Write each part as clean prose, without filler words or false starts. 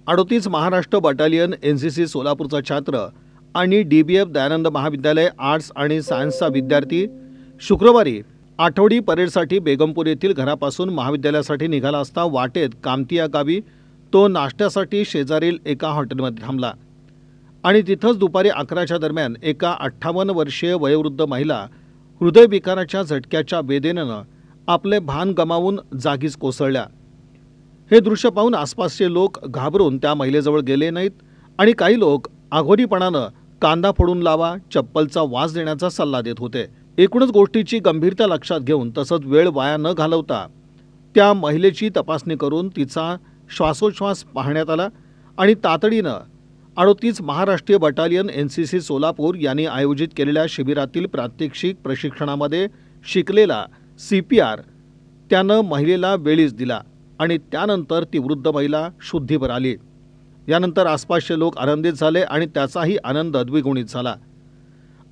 38 Maharashtra battalion NCC सोलापूरचा छात्र आणि DBF Dayanand महाविद्यालय आर्ट्स आणि सायन्सचा विद्यार्थी शुक्रवारी आठवडी परेडसाठी बेगमपूर येथील घरापासून महाविद्यालयासाठी निघाला असता वाटेत कामती या गावी तो नाश्त्यासाठी शेजारील एका हॉटेलमध्ये थांबला आणि तिथंच दुपारी 11च्या दरम्यान एका 58 वर्षीय वयोवृद्ध महिला हृदयविकाराच्या झटक्याच्या वेदनेनं आपले भान गमावून जागीच कोसळल्या। हे दृश्य पाहून आसपासचे लोक घाबरून त्या महिलेजवळ गेले नाहीत आणि काही लोक आघोरीपणानं कांदा फोडून लावा, चप्पलचा वास देण्याचा सल्ला देत होते। एकूणच गोष्टीची गंभीरता लक्षात घेऊन तसंच वेळ वाया न घालवता त्या महिलेची तपासणी करून तिचा श्वासोच्छ्वास पाहण्यात आला आणि तातडीनं 38 महाराष्ट्रीय बटालियन एनसीसी सोलापूर यांनी आयोजित केलेल्या शिबिरातील प्रात्यक्षिक प्रशिक्षणामध्ये शिकलेला CPR त्यानं महिलेला वेळीच दिला आणि त्यानंतर ती वृद्ध महिला शुद्धीवर आली। यानंतर आसपासचे लोक आनंदित झाले आणि त्याचाही आनंद द्विगुणित झाला।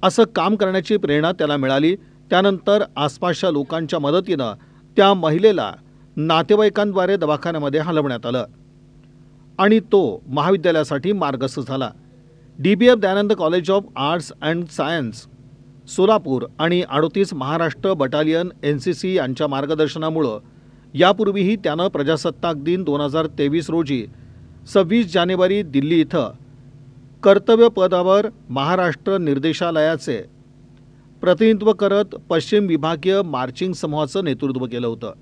असं काम करण्याची प्रेरणा त्याला मिळाली। त्यानंतर आसपासच्या लोकांच्या मदतीनं त्या महिलेला नातेवाईकांद्वारे दवाखान्यामध्ये हलवण्यात आलं आणि तो महाविद्यालयासाठी मार्गस्थ झाला। DBF Dayanand college of arts and science Solapur आणि 38 महाराष्ट्र बटालियन एनसीसी यांच्या मार्गदर्शनामुळे यापूर्वीही त्यानं प्रजासत्ताक दिन 2023 रोजी 26 जानेवारी दिल्ली इथं कर्तव्य पदावर महाराष्ट्र निर्देशालयाचे प्रतिनिधित्व करत पश्चिम विभागीय मार्चिंग समूहाचं नेतृत्व केलं होतं।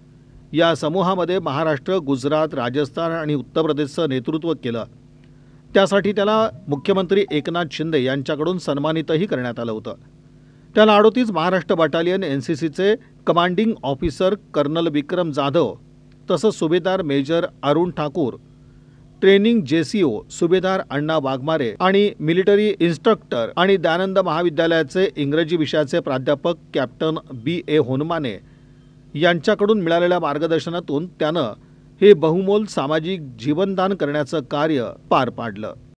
या समूहामध्ये महाराष्ट्र, गुजरात, राजस्थान आणि उत्तर प्रदेशचं नेतृत्व केलं। त्यासाठी त्याला मुख्यमंत्री एकनाथ शिंदे यांच्याकडून सन्मानितही करण्यात आलं होतं। त्याला 38 महाराष्ट्र बटालियन एनसीसीचे commanding officer colonel Vikram Jadhav तसंच subedar major Arun Thakur, training JCO subedar Anna Waghmare आणि मिलिटरी इन्स्ट्रक्टर आणि दयानंद महाविद्यालयाचे इंग्रजी विषयाचे प्राध्यापक कॅप्टन BA होनमाने यांच्याकडून मिळालेल्या मार्गदर्शनातून त्यानं हे बहुमोल सामाजिक जीवनदान करण्याचं कार्य पार पाडलं।